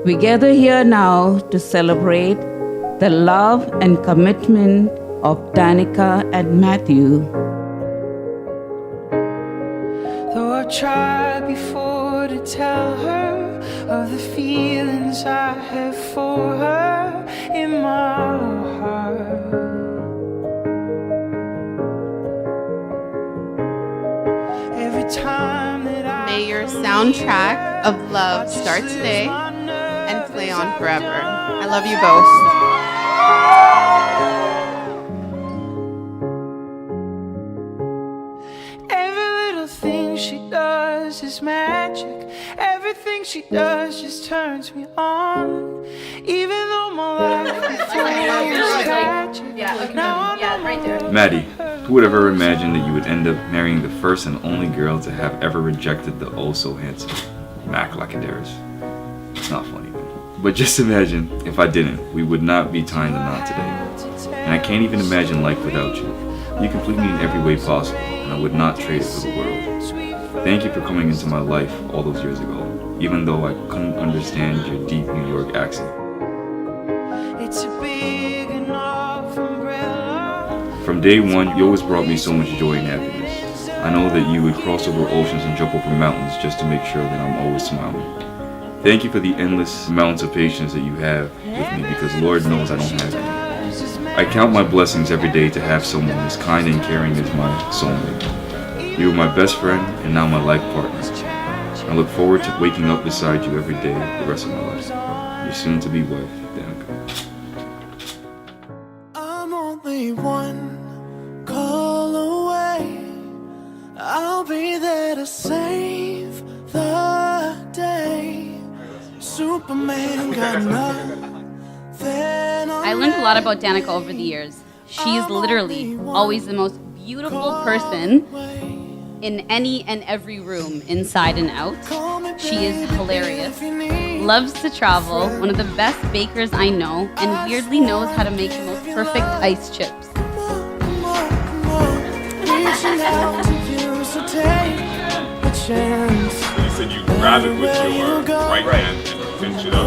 We gather here now to celebrate the love and commitment of Danica and Matthew. Though I've tried before to tell her of the feelings I have for her in my heart. Every time that May your soundtrack of love start today and play on forever. I love you both. Every little thing she does is magic. Everything she does just turns me on. Even though my life before was tragic. Now I know right there. Maddie, who would have ever imagined that you would end up marrying the first and only girl to have ever rejected the oh-so-handsome Mac Lacandaris? It's not funny, but just imagine if I didn't, we would not be tying the knot today. And I can't even imagine life without you. You complete me in every way possible, and I would not trade it for the world. Thank you for coming into my life all those years ago, even though I couldn't understand your deep New York accent. it's a big enough umbrella. From day one, you always brought me so much joy and happiness. I know that you would cross over oceans and jump over mountains just to make sure that I'm always smiling. Thank you for the endless amounts of patience that you have with me, because Lord knows I don't have any. I count my blessings every day to have someone as kind and caring as my soulmate. You were my best friend and now my life partner. I look forward to waking up beside you every day the rest of my life. Your soon-to-be wife, Danica. I'm only one call away. I'll be there to save the day. Superman got nothing. I learned a lot about Danica over the years. She's literally always the most beautiful person in any and every room, inside and out. She is hilarious, loves to travel, one of the best bakers I know, and weirdly knows how to make the most perfect ice chips. You said you grab it with your right hand and pinch it up.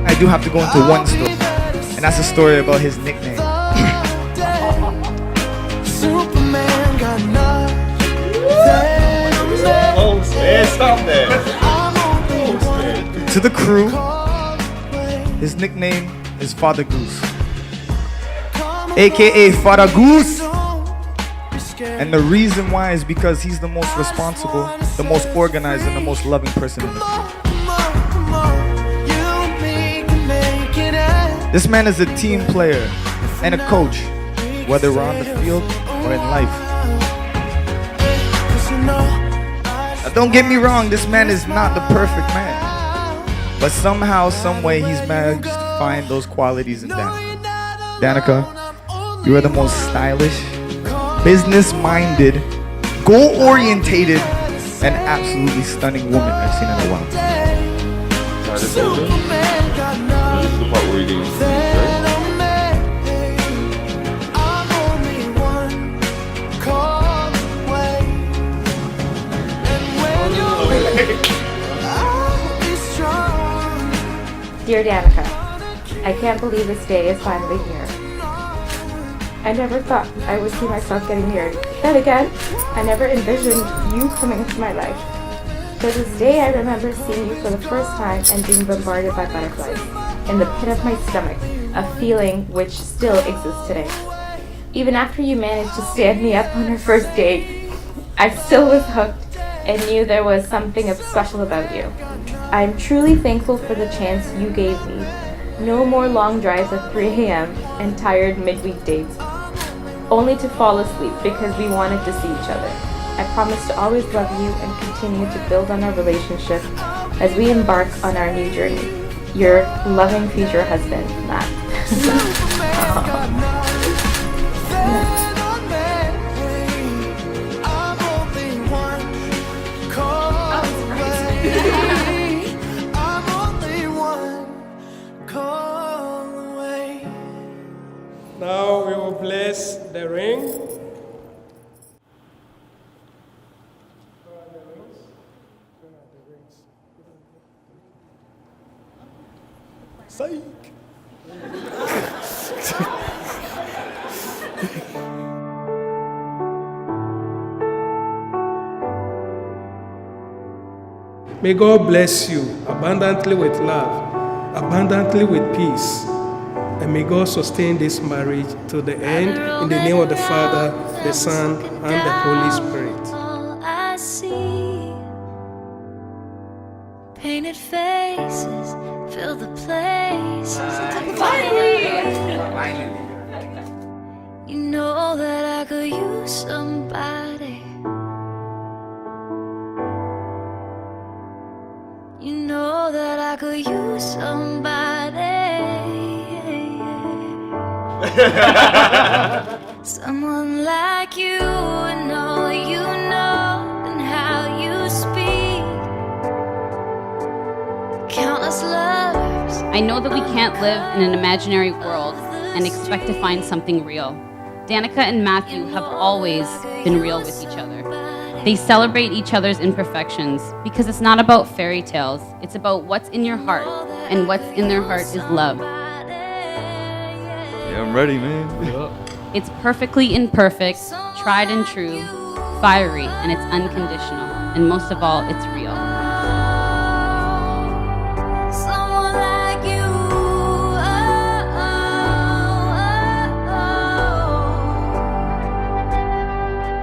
I do have to go into one story, and that's a story about his nickname. Superman got nothing. Oh, man, stop that. To the crew, his nickname is Father Goose, aka Father Goose. And the reason why is because he's the most responsible, the most organized, and the most loving person in the group. This man is a team player and a coach, whether we're on the field or in life. Now, don't get me wrong, this man is not the perfect man, but somehow, some way, he's managed to find those qualities in Danica. Danica, you are the most stylish, business-minded, goal-orientated, and absolutely stunning woman I've seen in a while. This is the part where you're getting right? Dear Danica, I can't believe this day is finally here. I never thought I would see myself getting married. Then again, I never envisioned you coming into my life. To this day, I remember seeing you for the first time and being bombarded by butterflies in the pit of my stomach, a feeling which still exists today. Even after you managed to stand me up on our first date, I still was hooked and knew there was something special about you. I am truly thankful for the chance you gave me. No more long drives at 3 a.m. and tired midweek dates, only to fall asleep because we wanted to see each other. I promise to always love you and continue to build on our relationship as we embark on our new journey. Your loving future husband, Matt. Now we will place the ring. Psych. May God bless you abundantly with love, abundantly with peace, and may God sustain this marriage to the end in the name of the Father, the Son, and the Holy Spirit. All I see, painted faces fill the place. You know that I could use somebody. You know that I could use somebody. Someone like you and all you know and how you speak. Countless lovers. I know that we can't live in an imaginary world and expect to find something real. Danica and Matthew have always been real with each other. They celebrate each other's imperfections because it's not about fairy tales. It's about what's in your heart, and what's in their heart is love. Yeah, I'm ready, man. It's perfectly imperfect, tried and true, fiery, and it's unconditional. And most of all, it's real. Someone like you.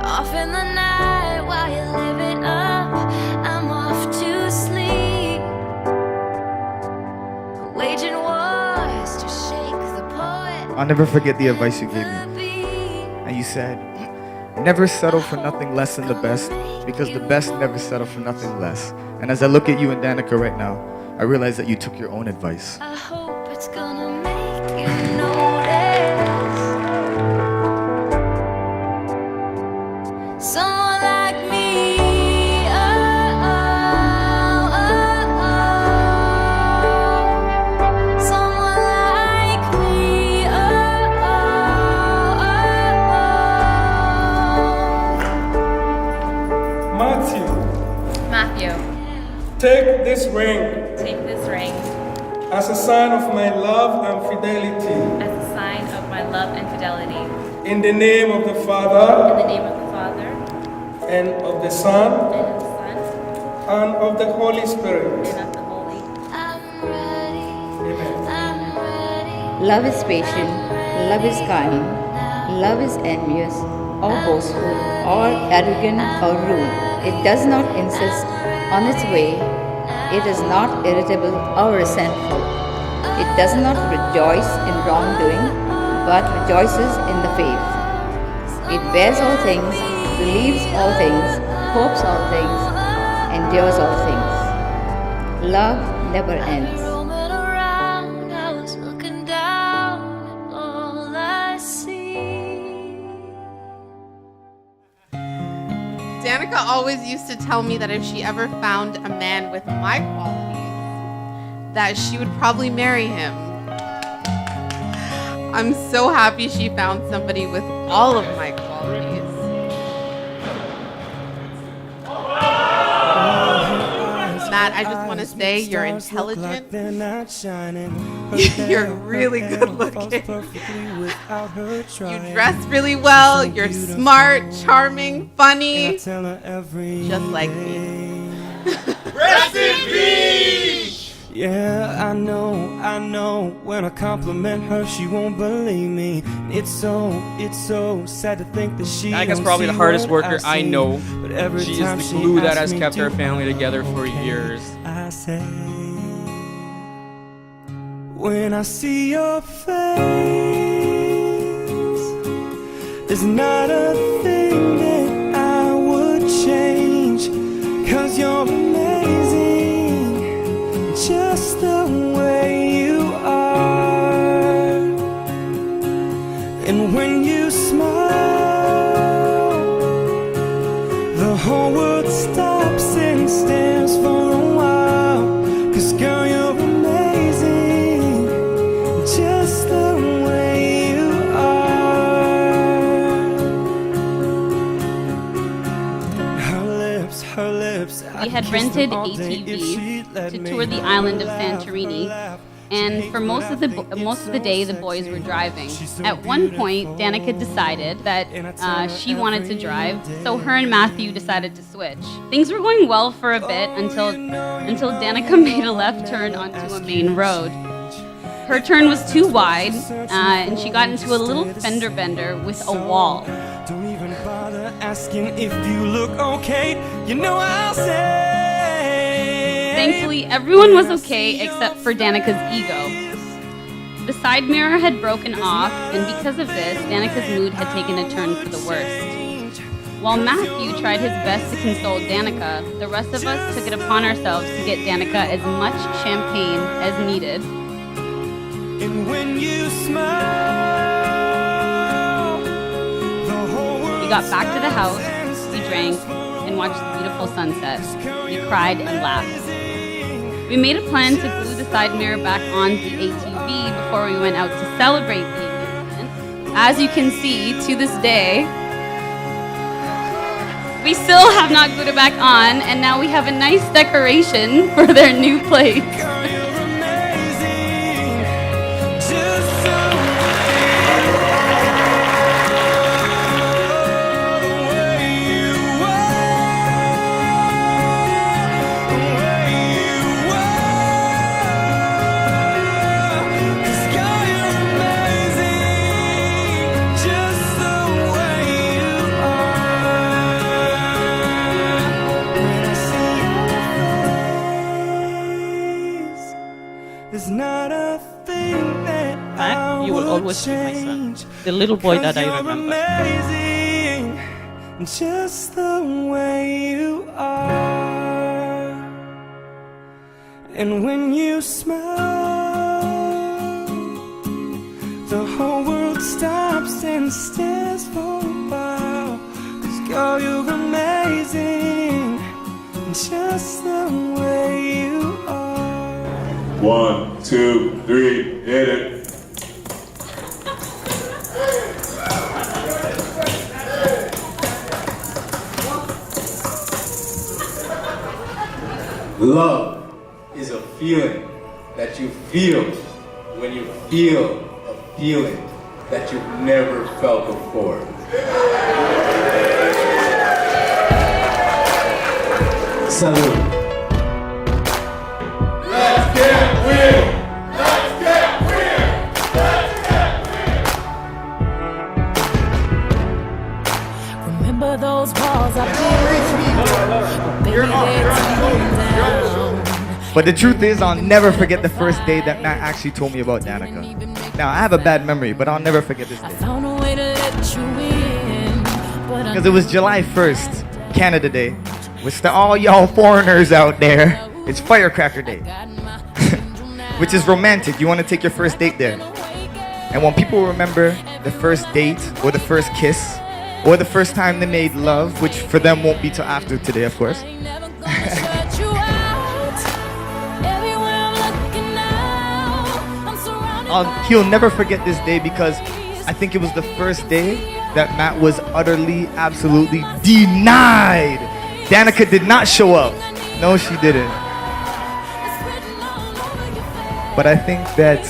Off in the night while you're living up, I'm off to sleep. Waging wars to shake the poet. I'll never forget the advice you gave me. And you said, never settle for nothing less than the best, because the best never settle for nothing less. And as I look at you and Danica right now, I realize that you took your own advice. I hope it's gonna make you notice. Someone like me. Someone like me. Matthew, take this ring Take this ring as a sign of my love and fidelity. as a sign of my love and fidelity. In the name of the In Father, the name of the Father, and of the Son, and of the Son, and of the Holy Spirit. and of the Holy. I'm ready. Amen. I'm ready. Love is patient, love is kind, love is envious, or boastful, or arrogant, or rude. It does not insist on its way. It is not irritable or resentful. It does not rejoice in wrongdoing, but rejoices in the faith. It bears all things, believes all things, hopes all things, endures all things. Love never ends. Roaming around, I was looking down at all I see. Danica always used to tell me that if she ever found a man with my qualities, that she would probably marry him. I'm so happy she found somebody with all of my qualities. Matt, I just want to say you're intelligent. You're really good looking. You dress really well. You're smart, charming, funny. Just like me. Rest in peace! Yeah, I know. When I compliment her, she won't believe me. It's so sad to think that she. Danica's probably the hardest worker I know. She is the glue that has kept our family together for years. I say, when I see your face, there's not a thing that I would change, 'cause you're amazing, just the way you are. And when you smile, the whole world stops and stares for a while. 'Cause girl, you're amazing, just the way you are. Her lips. We had rented ATVs to tour the island of Santorini, and for most of the day, the boys were driving. At one point, Danica decided that she wanted to drive, so her and Matthew decided to switch. Things were going well for a bit until Danica made a left turn onto a main road. Her turn was too wide, and she got into a little fender bender with a wall. Don't even bother asking if you look okay. You know I'll say. Thankfully, everyone was okay except for Danica's ego. The side mirror had broken off, and because of this, Danica's mood had taken a turn for the worst. While Matthew tried his best to console Danica, the rest of us took it upon ourselves to get Danica as much champagne as needed. And when you smile, the whole world. We got back to the house, we drank, and watched the beautiful sunset. We cried and laughed. We made a plan to glue the side mirror back on the ATV before we went out to celebrate the engagement. As you can see, to this day, we still have not glued it back on, and now we have a nice decoration for their new place. You will always be my son, the little boy that I remember. Amazing, just the way you are. And when you smile, the whole world stops and stares for a while. 'Cause girl, you're amazing, just the way you are. 1, 2, 3, hit it. Love is a feeling that you feel when you feel a feeling that you've never felt before. Salute. Let's get weird! Let's get weird! Let's get weird! Remember those walls I built? You're on. But the truth is, I'll never forget the first day that Matt actually told me about Danica. Now, I have a bad memory, but I'll never forget this day. Because it was July 1st, Canada Day, which to all y'all foreigners out there, it's Firecracker Day. Which is romantic. You want to take your first date there. And when people remember the first date, or the first kiss, or the first time they made love, which for them won't be till after today, of course. He'll never forget this day because I think it was the first day that Matt was utterly, absolutely denied. Danica did not show up. No, she didn't. But I think that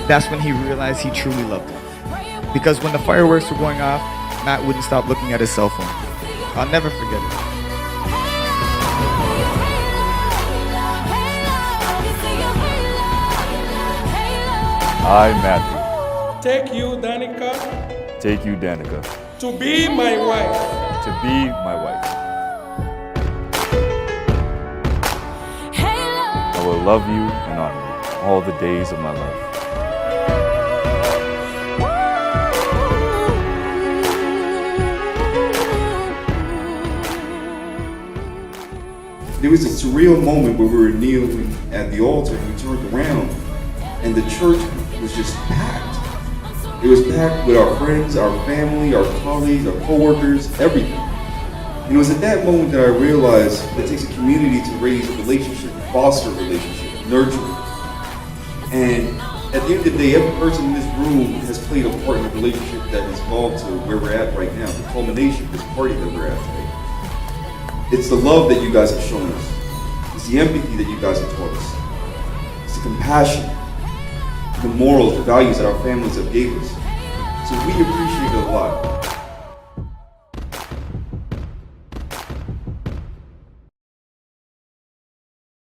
that's when he realized he truly loved her. Because when the fireworks were going off, Matt wouldn't stop looking at his cell phone. I'll never forget it. I, Matthew. Take you, Danica, Take you, Danica, to be my wife. to be my wife. I will love you and honor you all the days of my life. There was a surreal moment where we were kneeling at the altar and we turned around and the church was just packed. It was packed with our friends, our family, our colleagues, our co-workers, everything. And it was at that moment that I realized that it takes a community to raise a relationship, foster a relationship, nurture it. And at the end of the day, every person in this room has played a part in the relationship that has evolved to where we're at right now, the culmination of this party that we're at today. It's the love that you guys have shown us. It's the empathy that you guys have taught us. It's the compassion, the morals, the values that our families have gave us. So we appreciate it a lot.